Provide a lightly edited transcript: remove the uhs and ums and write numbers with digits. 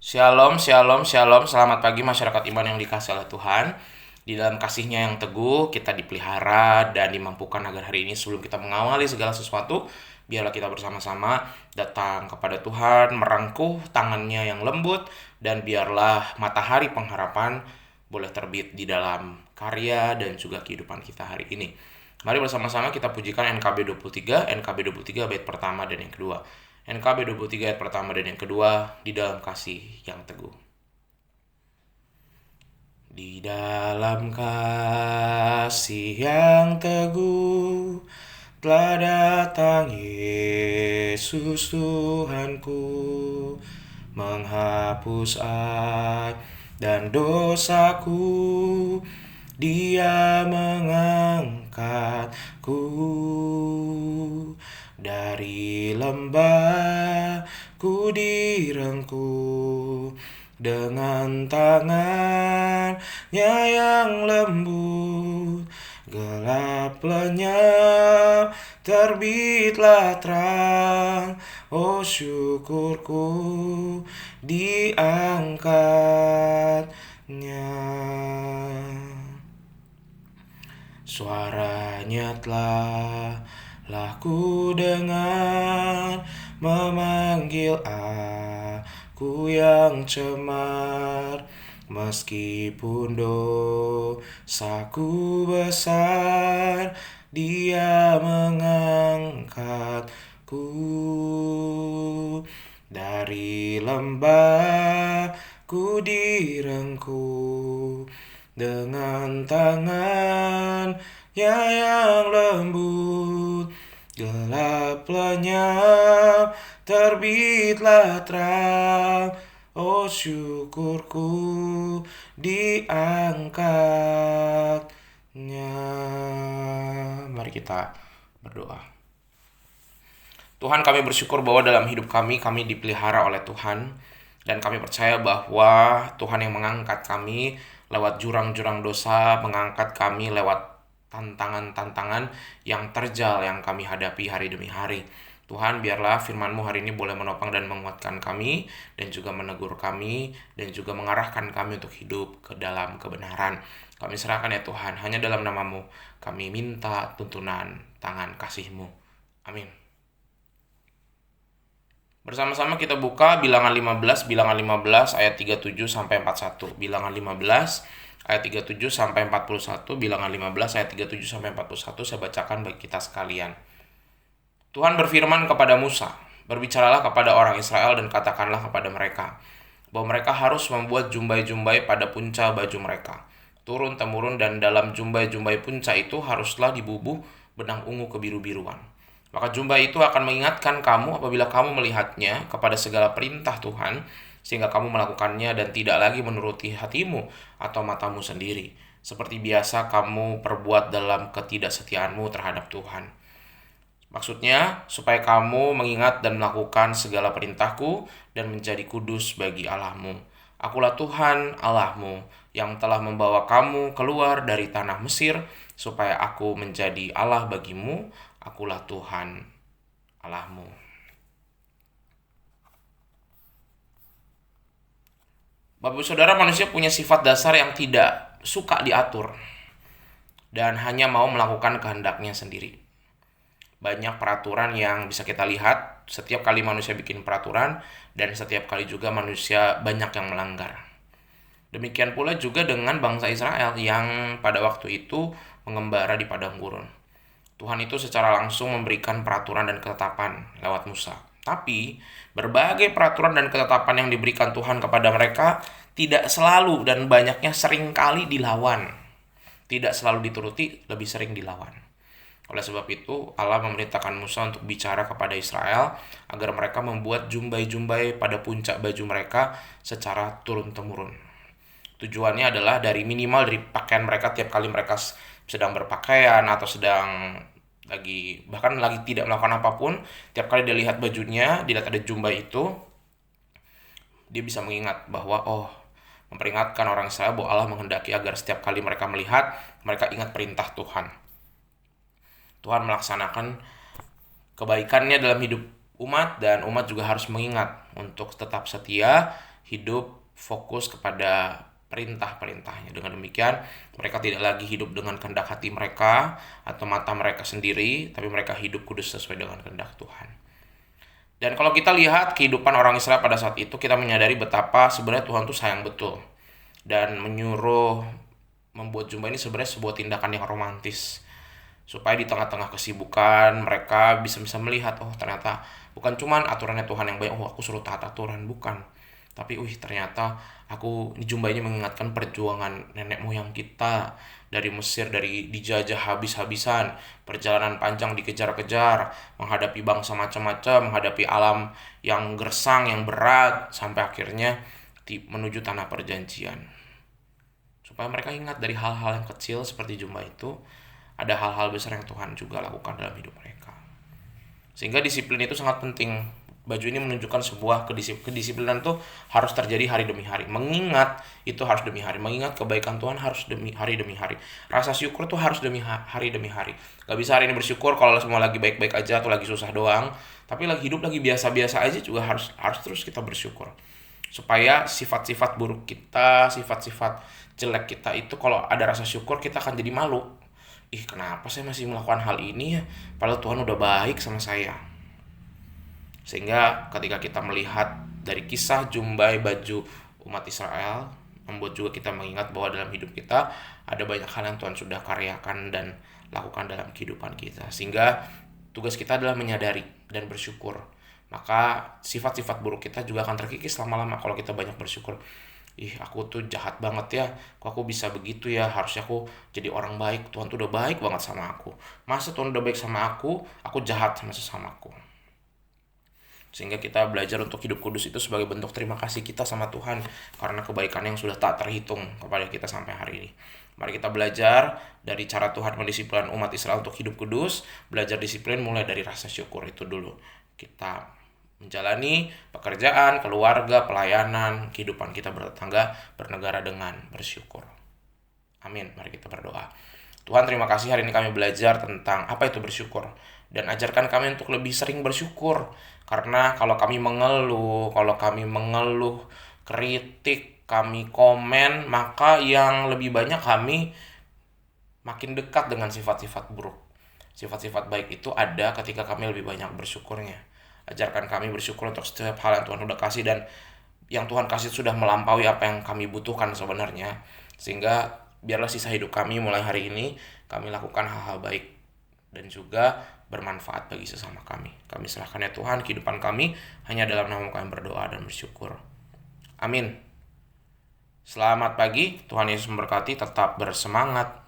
Shalom, shalom, shalom. Selamat pagi masyarakat iman yang dikasihi oleh Tuhan. Di dalam kasih-Nya yang teguh, kita dipelihara dan dimampukan agar hari ini sebelum kita mengawali segala sesuatu, biarlah kita bersama-sama datang kepada Tuhan, merangkuh tangannya yang lembut, dan biarlah matahari pengharapan boleh terbit di dalam karya dan juga kehidupan kita hari ini. Mari bersama-sama kita pujikan NKB 23, NKB 23 bait pertama dan yang kedua. NKB 23 ayat pertama dan yang kedua, di dalam kasih yang teguh. Di dalam kasih yang teguh telah datang Yesus Tuhanku, menghapus aib dan dosaku. Dia mengangkatku dari lembah, ku direngkuh dengan tangannya yang lembut. Gelap lenyap, terbitlah terang. Oh syukurku diangkatnya. Suaranya telah ku dengar, memanggil aku yang cemar. Meskipun dosaku besar, Dia mengangkatku dari lembah, ku direngkuh dengan tangan yang lembut. Gelap lenyap, terbitlah terang. Oh syukurku diangkatnya. Mari kita berdoa. Tuhan, kami bersyukur bahwa dalam hidup kami dipelihara oleh Tuhan. Dan kami percaya bahwa Tuhan yang mengangkat kami lewat jurang-jurang dosa, mengangkat kami lewat tantangan-tantangan yang terjal yang kami hadapi hari demi hari. Tuhan, biarlah firman-Mu hari ini boleh menopang dan menguatkan kami, dan juga menegur kami, dan juga mengarahkan kami untuk hidup ke dalam kebenaran. Kami serahkan ya Tuhan, hanya dalam nama-Mu kami minta tuntunan tangan kasih-Mu. Amin. Bersama-sama kita buka bilangan 15 ayat 37 sampai 41. Bilangan 15 ayat 37 sampai 41, bilangan 15 ayat 37 sampai 41 saya bacakan bagi kita sekalian. Tuhan berfirman kepada Musa, "Berbicaralah kepada orang Israel dan katakanlah kepada mereka bahwa mereka harus membuat jumbai-jumbai pada punca baju mereka, turun-temurun, dan dalam jumbai-jumbai punca itu haruslah dibubuh benang ungu kebiru-biruan. Maka jumbai itu akan mengingatkan kamu apabila kamu melihatnya kepada segala perintah Tuhan, sehingga kamu melakukannya dan tidak lagi menuruti hatimu atau matamu sendiri, seperti biasa kamu perbuat dalam ketidaksetiaanmu terhadap Tuhan." Maksudnya, supaya kamu mengingat dan melakukan segala perintahku dan menjadi kudus bagi Allahmu. Akulah Tuhan Allahmu yang telah membawa kamu keluar dari tanah Mesir, supaya aku menjadi Allah bagimu. Akulah Tuhan Allahmu. Bapak saudara, manusia punya sifat dasar yang tidak suka diatur dan hanya mau melakukan kehendaknya sendiri. Banyak peraturan yang bisa kita lihat setiap kali manusia bikin peraturan, dan setiap kali juga manusia banyak yang melanggar. Demikian pula juga dengan bangsa Israel yang pada waktu itu mengembara di padang gurun. Tuhan itu secara langsung memberikan peraturan dan ketetapan lewat Musa. Tapi berbagai peraturan dan ketetapan yang diberikan Tuhan kepada mereka tidak selalu dan banyaknya seringkali dilawan. Tidak selalu dituruti, lebih sering dilawan. Oleh sebab itu, Allah memerintahkan Musa untuk bicara kepada Israel agar mereka membuat jumbai-jumbai pada puncak baju mereka secara turun-temurun. Tujuannya adalah dari pakaian mereka tiap kali mereka sedang berpakaian atau sedang bahkan lagi tidak melakukan apapun, tiap kali dia lihat bajunya, dilihat ada jumbai itu, dia bisa mengingat bahwa memperingatkan orang Israel bahwa Allah menghendaki agar setiap kali mereka melihat, mereka ingat perintah Tuhan. Tuhan melaksanakan kebaikannya dalam hidup umat, dan umat juga harus mengingat untuk tetap setia hidup fokus kepada perintah-perintahnya. Dengan demikian, mereka tidak lagi hidup dengan kehendak hati mereka atau mata mereka sendiri, tapi mereka hidup kudus sesuai dengan kehendak Tuhan. Dan kalau kita lihat kehidupan orang Israel pada saat itu, kita menyadari betapa sebenarnya Tuhan tuh sayang betul. Dan menyuruh membuat jubah ini sebenarnya sebuah tindakan yang romantis. Supaya di tengah-tengah kesibukan mereka bisa melihat, oh ternyata bukan cuman aturannya Tuhan yang baik, oh aku suruh taat aturan, bukan. Tapi ternyata ini jumlah ini mengingatkan perjuangan nenek moyang kita dari Mesir, dari dijajah habis-habisan, perjalanan panjang dikejar-kejar, menghadapi bangsa macam-macam, menghadapi alam yang gersang, yang berat, sampai akhirnya menuju tanah perjanjian. Supaya mereka ingat dari hal-hal yang kecil seperti jumlah itu, ada hal-hal besar yang Tuhan juga lakukan dalam hidup mereka. Sehingga disiplin itu sangat penting. Baju ini menunjukkan sebuah kedisiplinan tuh harus terjadi hari demi hari. Mengingat itu harus demi hari. Mengingat kebaikan Tuhan harus demi hari. Rasa syukur tuh harus hari demi hari. Gak bisa hari ini bersyukur kalau semua lagi baik-baik aja atau lagi susah doang. Tapi lagi hidup lagi biasa-biasa aja juga harus terus kita bersyukur. Supaya sifat-sifat buruk kita, sifat-sifat jelek kita itu kalau ada rasa syukur kita akan jadi malu. Kenapa saya masih melakukan hal ini ya? Padahal Tuhan udah baik sama saya. Sehingga ketika kita melihat dari kisah jumbai baju umat Israel, membuat juga kita mengingat bahwa dalam hidup kita ada banyak hal yang Tuhan sudah karyakan dan lakukan dalam kehidupan kita. Sehingga tugas kita adalah menyadari dan bersyukur. Maka sifat-sifat buruk kita juga akan terkikis lama-lama kalau kita banyak bersyukur. Aku tuh jahat banget ya, kok aku bisa begitu ya, harusnya aku jadi orang baik, Tuhan tuh udah baik banget sama aku. Masa Tuhan udah baik sama aku jahat sama sesamaku. Sehingga kita belajar untuk hidup kudus itu sebagai bentuk terima kasih kita sama Tuhan karena kebaikan yang sudah tak terhitung kepada kita sampai hari ini. Mari kita belajar dari cara Tuhan mendisiplinkan umat Israel untuk hidup kudus. Belajar disiplin mulai dari rasa syukur itu dulu. Kita menjalani pekerjaan, keluarga, pelayanan, kehidupan kita bertetangga, bernegara dengan bersyukur. Amin. Mari kita berdoa. Tuhan, terima kasih hari ini kami belajar tentang apa itu bersyukur. Dan ajarkan kami untuk lebih sering bersyukur. Karena kalau kami mengeluh, kritik, kami komen, maka yang lebih banyak kami makin dekat dengan sifat-sifat buruk. Sifat-sifat baik itu ada ketika kami lebih banyak bersyukurnya. Ajarkan kami bersyukur untuk setiap hal yang Tuhan sudah kasih dan yang Tuhan kasih sudah melampaui apa yang kami butuhkan sebenarnya. Sehingga biarlah sisa hidup kami mulai hari ini kami lakukan hal-hal baik dan juga bermanfaat bagi sesama kami. Kami serahkan ya Tuhan kehidupan kami hanya dalam nama kami berdoa dan bersyukur. Amin. Selamat pagi, Tuhan Yesus memberkati, tetap bersemangat.